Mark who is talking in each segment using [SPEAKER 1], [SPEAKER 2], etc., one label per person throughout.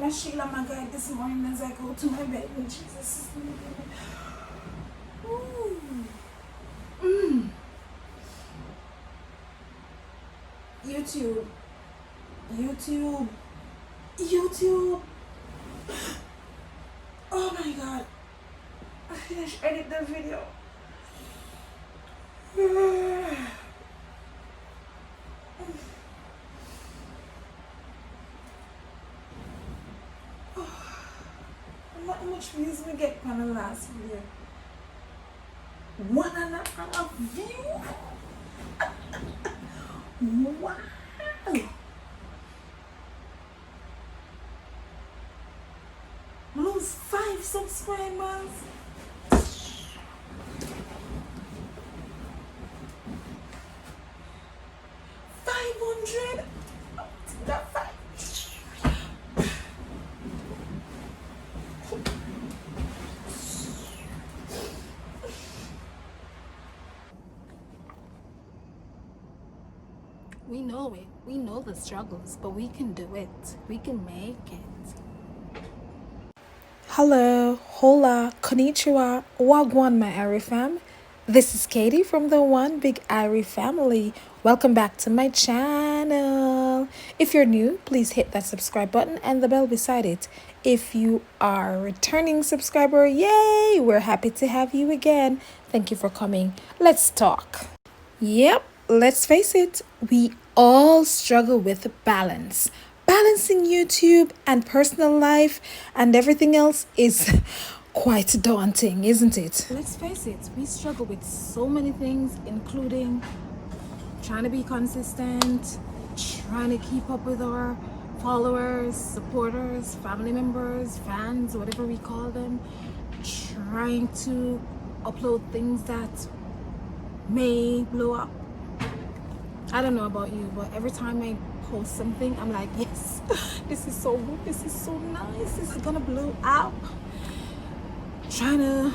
[SPEAKER 1] my Sheila, my guide this morning as I go to my bed in Jesus' name. YouTube. Oh my god. I finished editing the video. How much views we get on the last video? 1.5 views? Wow! Lose 5 subscribers. 500. Got 5. We know it. We know the struggles, but we can do it. We can make it. Hello, hola, konnichiwa, wagwan, my Irie fam. This is Katie from the One Big Irie family. Welcome back to my channel. If you're new, please hit that subscribe button and the bell beside it. If you are a returning subscriber, yay! We're happy to have you again. Thank you for coming. Let's talk. Yep, let's face it, we all struggle with balance. Balancing YouTube and personal life and everything else is quite daunting, isn't it? Let's face it, we struggle with so many things, including trying to be consistent, trying to keep up with our followers, supporters, family members, fans, whatever we call them, trying to upload things that may blow up. I don't know about you, but every time I post something, I'm like, yes, this is so good, this is so nice, this is gonna blow up. Trying to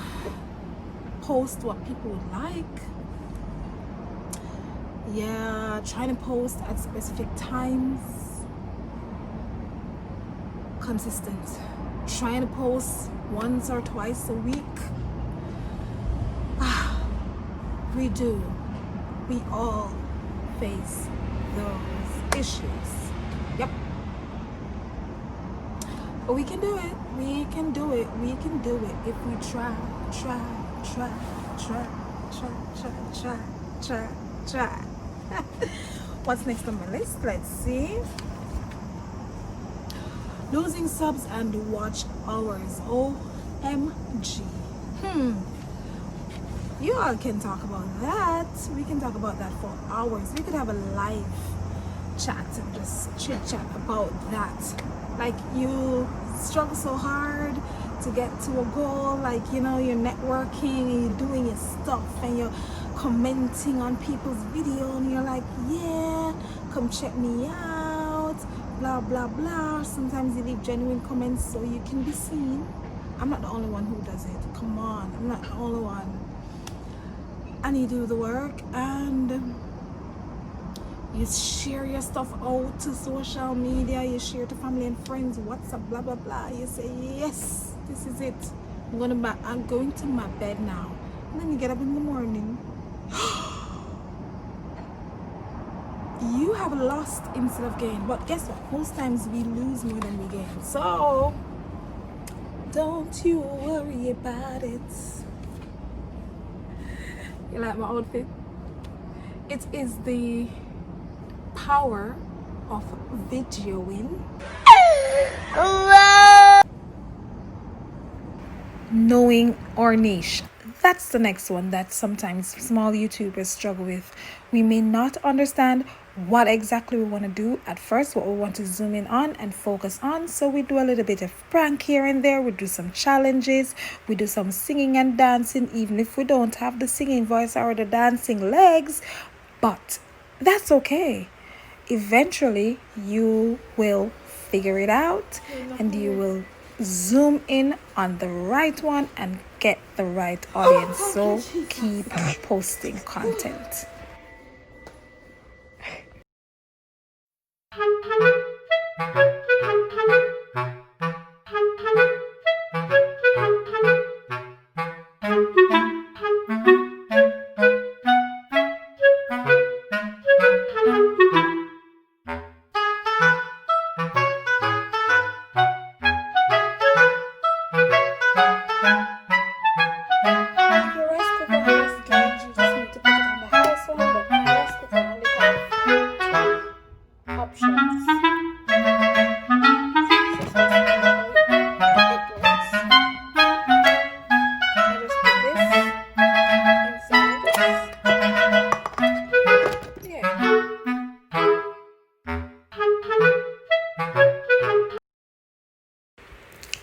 [SPEAKER 1] post what people would like. Yeah, trying to post at specific times. Consistent. Trying to post once or twice a week. We all face those issues. Yep. But we can do it. We can do it. We can do it if we try. What's next on my list? Let's see. Losing subs and watch hours. OMG. You all can talk about that. We can talk about that for hours. We could have a live chat and just chit chat about that. Like, you struggle so hard to get to a goal, like, you know, you're networking, you're doing your stuff, and you're commenting on people's video, and you're like, yeah, come check me out, blah blah blah. Sometimes you leave genuine comments so you can be seen. I'm not the only one who does it. Come on, I'm not the only one. And you do the work, and you share your stuff out to social media, you share to family and friends, WhatsApp, blah blah blah. You say, yes, this is it, I'm going to my bed now. And then you get up in the morning, you have lost instead of gained. But guess what, most times we lose more than we gain. So don't you worry about it. You like my outfit? It is the power of videoing. Knowing our niche. That's the next one that sometimes small YouTubers struggle with. We may not understand what exactly we want to do at first, what we want to zoom in on and focus on. So we do a little bit of prank here and there. We do some challenges. We do some singing and dancing, even if we don't have the singing voice or the dancing legs. But that's okay. Eventually, you will figure it out and you will zoom in on the right one and get the right audience. So keep posting content.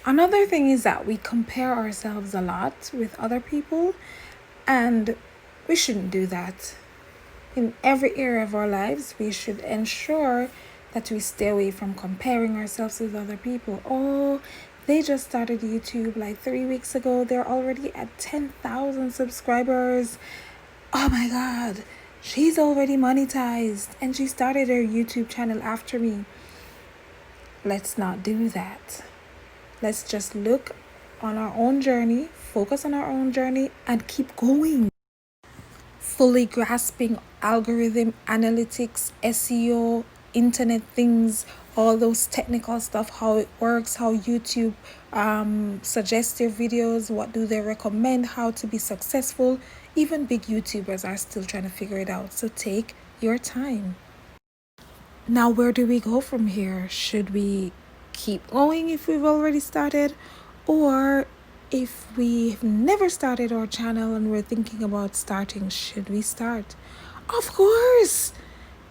[SPEAKER 1] Another thing is that we compare ourselves a lot with other people, and we shouldn't do that. In every area of our lives, we should ensure that we stay away from comparing ourselves with other people. Oh, they just started YouTube like 3 weeks ago. They're already at 10,000 subscribers. Oh my God, she's already monetized and she started her YouTube channel after me. Let's not do that. Let's just look on our own journey, focus on our own journey, and keep going. Fully grasping algorithm, analytics, SEO, internet things, all those technical stuff, how it works, how YouTube suggests your videos, what do they recommend, how to be successful. Even big YouTubers are still trying to figure it out. So take your time. Now, where do we go from here? Should we keep going if we've already started? Or if we've never started our channel and we're thinking about starting, should we start? Of course!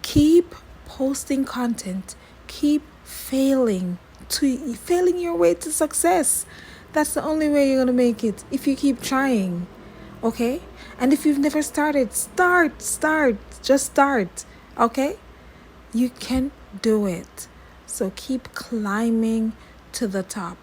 [SPEAKER 1] Keep posting content. Keep failing your way to success. That's the only way you're going to make it, if you keep trying. Okay? And if you've never started, start. Just start. Okay? You can do it. So keep climbing to the top.